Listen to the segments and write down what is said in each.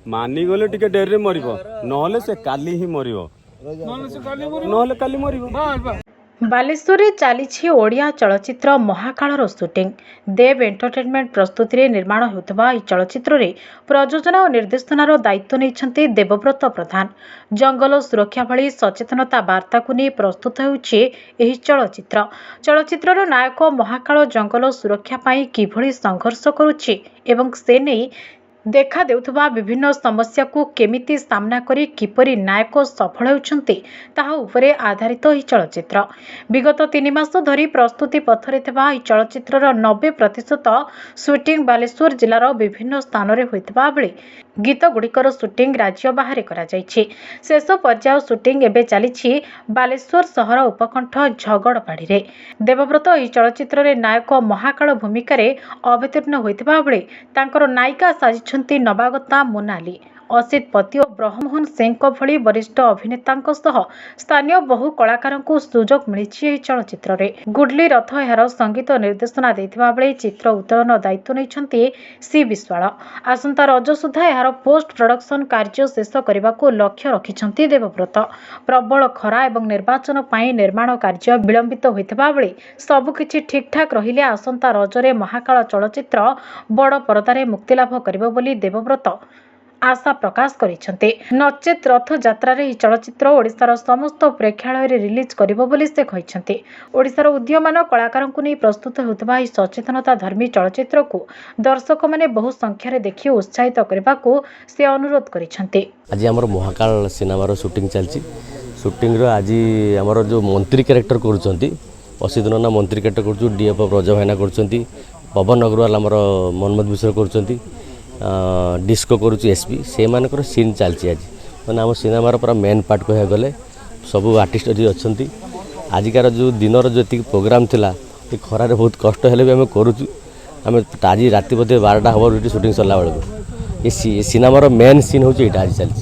मानिगले टिके डेरी मरिबो नहले से काली ही मरिबो नहले काली मरिबो। बालेश्वर में चली ओडिया चलचित्र महाकालर सुटिंग देव एंटरटेनमेंट प्रस्तुति निर्माण होता चलचित्र रे प्रयोजना और निर्देशनार दायित्व नहीं देवव्रत प्रधान। जंगल सुरक्षा भली सचेतनता वार्ता को नहीं प्रस्तुत होउछि चलचित्र। चलचित्रर नायक महाकाल जंगल सुरक्षा पाई किभली संघर्ष करुछि एवं से नहीं देखा देउथबा विभिन्न समस्या को केमिति सामना करी किपरि नायक सफल होउछन्ति ताहा उपरे आधारित ही चलचित्र। विगत 3 मास धरी प्रस्तुति पथरे थिबा ई चलचित्रर 90% शूटिंग बालेश्वर जिलार विभिन्न स्थान रे होइतबा बेले गीत गुड़िकर शूटिंग राज्य बाहर करा जायछि। शेष पर्याय शूटिंग एबे चलिछि बालेश्वर सहर उपकंठ झगड़पाड़ी रे। देवव्रत ई चलचित्र रे नायक महाकाल भूमिका रे अवतीर्ण होइतबा बेले तांकर नायिका साजिछन्ति नवागता मोनाली। असित पति और ब्रह्मोहन सिंह भली वरिष्ठ अभिनेता स्थानीय बहु कलाकार को सुजोग मिली चलचित्र रे। गुडली रथ यार संगीत निर्देशना देथिबा बेले चित्र उत्तोलन दायित्व नहीं सी विश्वाल। आसंता रज सुधा यार पोस्ट प्रोडक्शन कार्य शेष करने को लक्ष्य रखिछन्ति देवव्रत। प्रबल खरा एवं निर्वाचन पाई निर्माण कार्य विलंबित होइतबा बेले सबकिछि ठीक ठाक रहिले आसंता रजरे महाकाल चलचित्र बड़ परदारे मुक्तिलाभ करिबो बोली देवव्रत आशा प्रकाश करिसेंते। नचेत रथ यात्रा रे चलचित्र ओडिशार समस्त प्रेक्षालय रे रिलीज करिबो बोली से कहिसेंते। ओडिशार उद्यमान कलाकार को नहीं प्रस्तुत होतबा ई सचेतनता धर्मी चलचित्र को दर्शक माने बहु संख्या रे देखि उत्साहित करबा को से अनुरोध करिसेंते। आज हमर महाकाल सिनेमार शूटिंग चलछि। शूटिंग रो आज हमर जो मंत्री कैरेक्टर करूछंती 80 दिन ना मंत्री कैरेक्टर करूछु डीएफ ब्रज भाईना करूछंती पवन अग्रवाल हमर मनमोहन मिश्र करूछंती डिस्को करुच्च एसपी से मानकर सीन चलती आज मैंने आम सिनेमार पूरा मेन पार्ट कह गले सबू आर्टिस्ट ये अच्छा आजिकार जो दिन जी प्रोग्राम थिला खरारे बहुत कष्ट हेल्ले भी आम करुचु आम आज रात बोधे 12टा हम शूटिंग सरला बेलू ये सिनेमार मेन सीन हूँ यहाँ आज चलती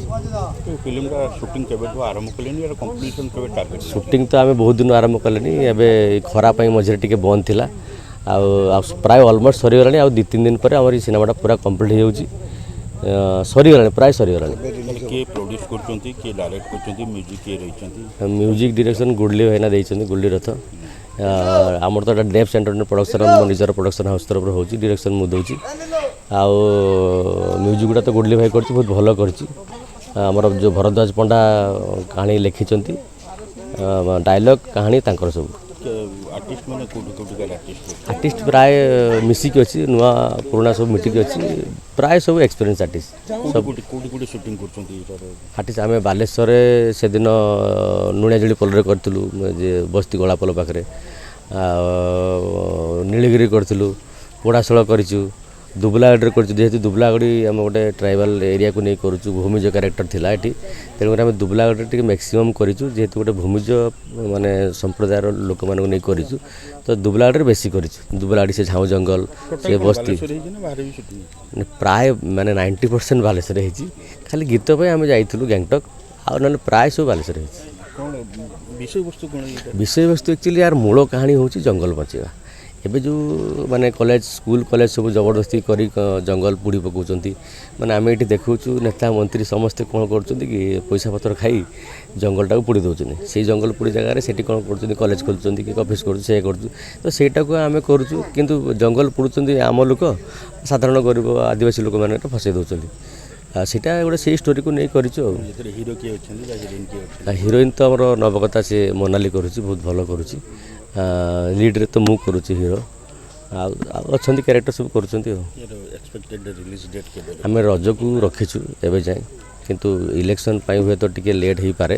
शूटिंग तो आम बहुत दिन आरंभ कले खरा मझे टे बंद थिला प्राय ऑलमोस्ट सरीगला आ 2-3 दिन पर आम सिनेमाटा पूरा कंप्लीट हो सरीगला प्राय सरीगला। म्यूजिक डायरेक्शन गुडली भाईना देइछन्ती गुडली रथ आमर तो डेप्स एंटरटेनमेंट प्रोडक्शन मो निजर प्रोडक्शन हाउस तरफ हो डायरेक्शन मु दउची आ म्यूजिक गुडा तो गुडली भाई करछि बहुत भलो करछि। आमर जो भरद्वाज पंडा कहानी लिखिछन्ती डायलॉग कहानी तांकर सब आर्टिस्ट प्राय मिसिक अच्छी नुआ पुराना सब मिटिक अच्छी प्राय सब एक्सपीरियंस आर्टिस्ट सब आर्टिस्ट आम बालेश्वर से दिन नुणियाजोड़ी पोल करूँ बस्ती गला पोल पाखे नीलगिरी करूँ पोड़ाशल करूँ दुबलागढ़ कर जेहेतु दुबलागढ़ी आम गोटे ट्राइबल एरिया को नहीं करूँ भूमिज कैरेक्टर थिला एटी तेणुकर आम दुबलागढ़ टे मैक्सिमम करूँ जेहेतु गोटे भूमिज माने संप्रदायर लोक मान नहीं करूँ तो दुबलागढ़ बेसी करूँ दुबलागढ़ी से झाऊ जंगल से बस्ती प्राय माने 90% बालेश्वर होती खाली गीत पे आम जाइलु गैंगटक आ ना प्राय सब बालेश्वर विषय वस्तु एक्चुअली यार मूल कहानी हूँ जंगल बचेगा एबे जो माने कॉलेज स्कूल कॉलेज सब जबरदस्ती करी जंगल पुड़ी पकाउछंती माने आमे एठी देखुछु नेता मंत्री समस्त कोन करछंती कि पैसा पत्र खाई जंगलटा को पुड़ी दउछनी से जंगल पुड़ी जगह रे सेठी कोन करछंती कॉलेज खोलछंती कि ऑफिस करछु से करछु तो सेटा को आमे करछु किंतु जंगल पुड़छंती आम लोक साधारण गरीब आदिवासी लोक माने फसै दउछंती सेटा गोटे से स्टोरी को नहीं करिछु हीरो के अछंती हीरोइन तो हमर नवगता से मोनाली करूची बहुत भलो करूची लीड रे तो मु करूची हीरो अच्छा कैरेक्टर सब करूँ आम रज को रखीचु एवं जाए किंतु इलेक्शन पाई हुए तो टिके लेट हो पारे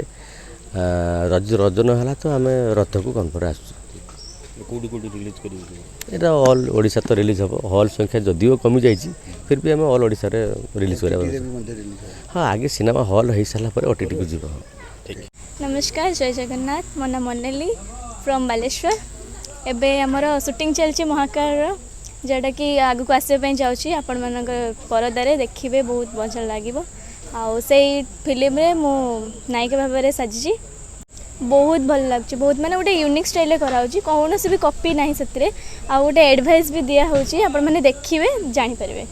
रज रज ना तो आम रथ को कन्फर्म आसु एटा ऑल ओडिशा तो रिलीज हम हॉल संख्या जदिव कमी जाइए फिर भी आम ऑल ओडिशा रे रिलीज कर हाँ आगे सिनेमा हॉल हो सारा पर ओटीटी को जीव। नमस्कार जय जगन्नाथ मो नाम मोनाली फ्रॉम बालेश्वर एबे हमर शूटिंग चलछि महाकाल जोटा कि आगु को आसबे जाउछि आपण मानक परदारे देखिबे बहुत मजा लागिबो आ से फिल्म रे मो नायिका भाव में साजिछि बहुत भल लागछि बहुत माने गोटे यूनिक स्टाइल कराउछि कौन से भी कॉपी नाही सतरे आ गोटे एडवाइस भी दिया होछि आपण माने देखिबे जानि परबे।